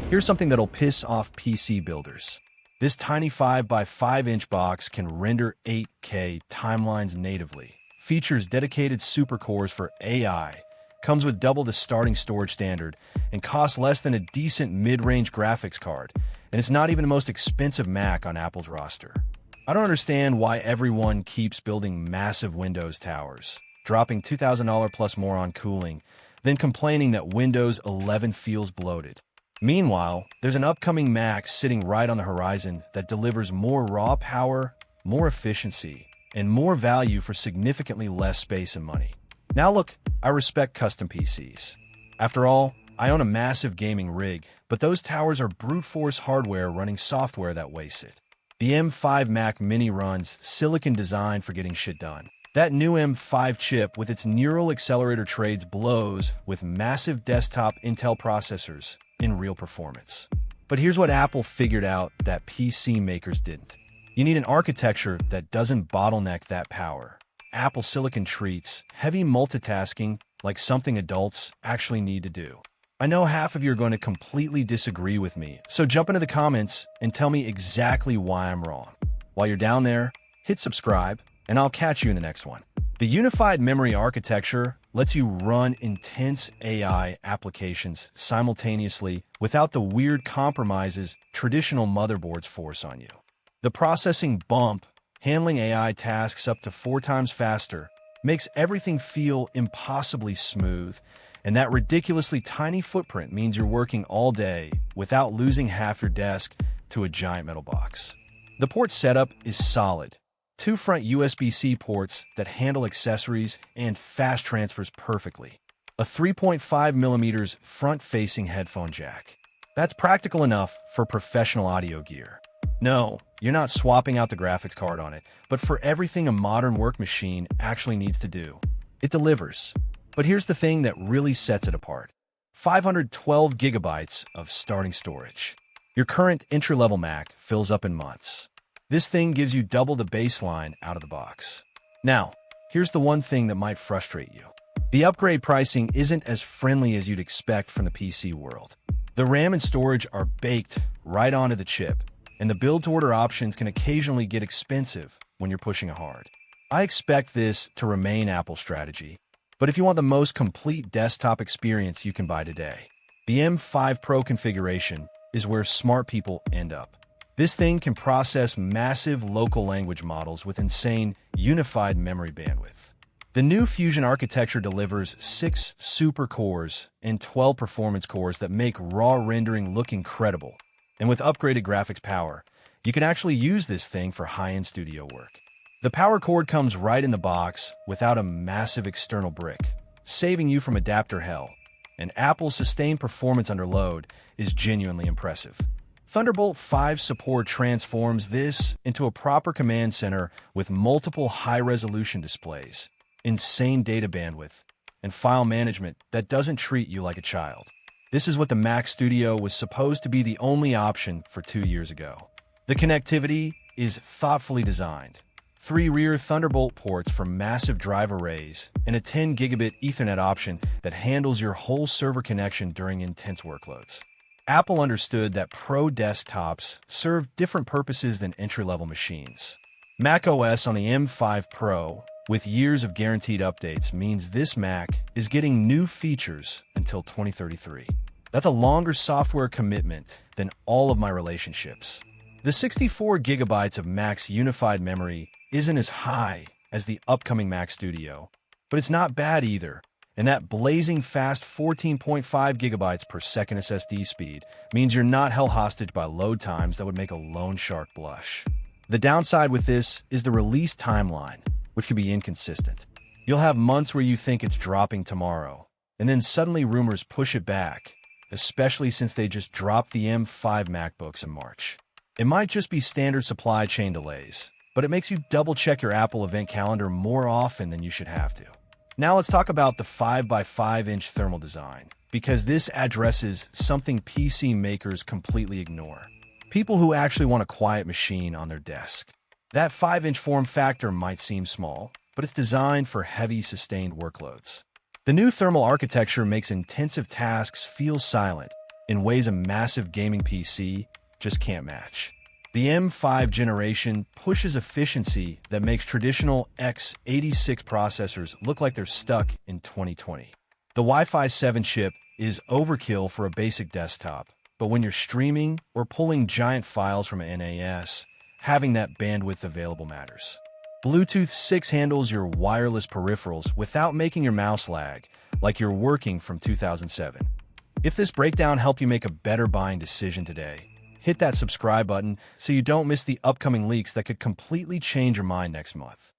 Here's something that'll piss off PC builders. This tiny 5 by 5 inch box can render 8K timelines natively, features dedicated supercores for AI, comes with double the starting storage standard, and costs less than a decent mid-range graphics card, and it's not even the most expensive Mac on Apple's roster. I don't understand why everyone keeps building massive Windows towers, dropping $2,000 plus more on cooling, then complaining that Windows 11 feels bloated. Meanwhile, there's an upcoming Mac sitting right on the horizon that delivers more raw power, more efficiency, and more value for significantly less space and money. Now look, I respect custom PCs. After all, I own a massive gaming rig, but those towers are brute force hardware running software that wastes it. The M5 Mac Mini runs silicon designed for getting shit done. That new M5 chip with its neural accelerator trades blows with massive desktop Intel processors in real performance. But here's what Apple figured out that PC makers didn't. You need an architecture that doesn't bottleneck that power. Apple Silicon treats heavy multitasking like something adults actually need to do. I know half of you are going to completely disagree with me, so jump into the comments and tell me exactly why I'm wrong. While you're down there, hit subscribe, and I'll catch you in the next one. The unified memory architecture lets you run intense AI applications simultaneously without the weird compromises traditional motherboards force on you. The processing bump, handling AI tasks up to 4 times faster, makes everything feel impossibly smooth, and that ridiculously tiny footprint means you're working all day without losing half your desk to a giant metal box. The port setup is solid. 2 front USB-C ports that handle accessories and fast transfers perfectly. A 3.5mm front-facing headphone jack. That's practical enough for professional audio gear. No, you're not swapping out the graphics card on it, but for everything a modern work machine actually needs to do. It delivers. But here's the thing that really sets it apart. 512 gigabytes of starting storage. Your current entry-level Mac fills up in months. This thing gives you double the baseline out of the box. Now, here's the one thing that might frustrate you. The upgrade pricing isn't as friendly as you'd expect from the PC world. The RAM and storage are baked right onto the chip, and the build-to-order options can occasionally get expensive when you're pushing it hard. I expect this to remain Apple's strategy, but if you want the most complete desktop experience you can buy today, the M5 Pro configuration is where smart people end up. This thing can process massive local language models with insane unified memory bandwidth. The new Fusion architecture delivers 6 super cores and 12 performance cores that make raw rendering look incredible. And with upgraded graphics power, you can actually use this thing for high-end studio work. The power cord comes right in the box without a massive external brick, saving you from adapter hell. And Apple's sustained performance under load is genuinely impressive. Thunderbolt 5 support transforms this into a proper command center with multiple high-resolution displays, insane data bandwidth, and file management that doesn't treat you like a child. This is what the Mac Studio was supposed to be the only option for 2 years ago. The connectivity is thoughtfully designed. 3 rear Thunderbolt ports for massive drive arrays, and a 10 gigabit Ethernet option that handles your whole server connection during intense workloads. Apple understood that pro desktops serve different purposes than entry-level machines. macOS on the M5 Pro, with years of guaranteed updates, means this Mac is getting new features until 2033. That's a longer software commitment than all of my relationships. The 64 gigabytes of Mac's unified memory isn't as high as the upcoming Mac Studio, but it's not bad either. And that blazing fast 14.5 gigabytes per second SSD speed means you're not held hostage by load times that would make a loan shark blush. The downside with this is the release timeline, which can be inconsistent. You'll have months where you think it's dropping tomorrow, and then suddenly rumors push it back, especially since they just dropped the M5 MacBooks in March. It might just be standard supply chain delays, but it makes you double-check your Apple event calendar more often than you should have to. Now let's talk about the 5 by 5 inch thermal design, because this addresses something PC makers completely ignore. People who actually want a quiet machine on their desk. That 5-inch form factor might seem small, but it's designed for heavy, sustained workloads. The new thermal architecture makes intensive tasks feel silent, in ways a massive gaming PC just can't match. The M5 generation pushes efficiency that makes traditional x86 processors look like they're stuck in 2020. The Wi-Fi 7 chip is overkill for a basic desktop, but when you're streaming or pulling giant files from NAS, having that bandwidth available matters. Bluetooth 6 handles your wireless peripherals without making your mouse lag, like you're working from 2007. If this breakdown helped you make a better buying decision today, hit that subscribe button so you don't miss the upcoming leaks that could completely change your mind next month.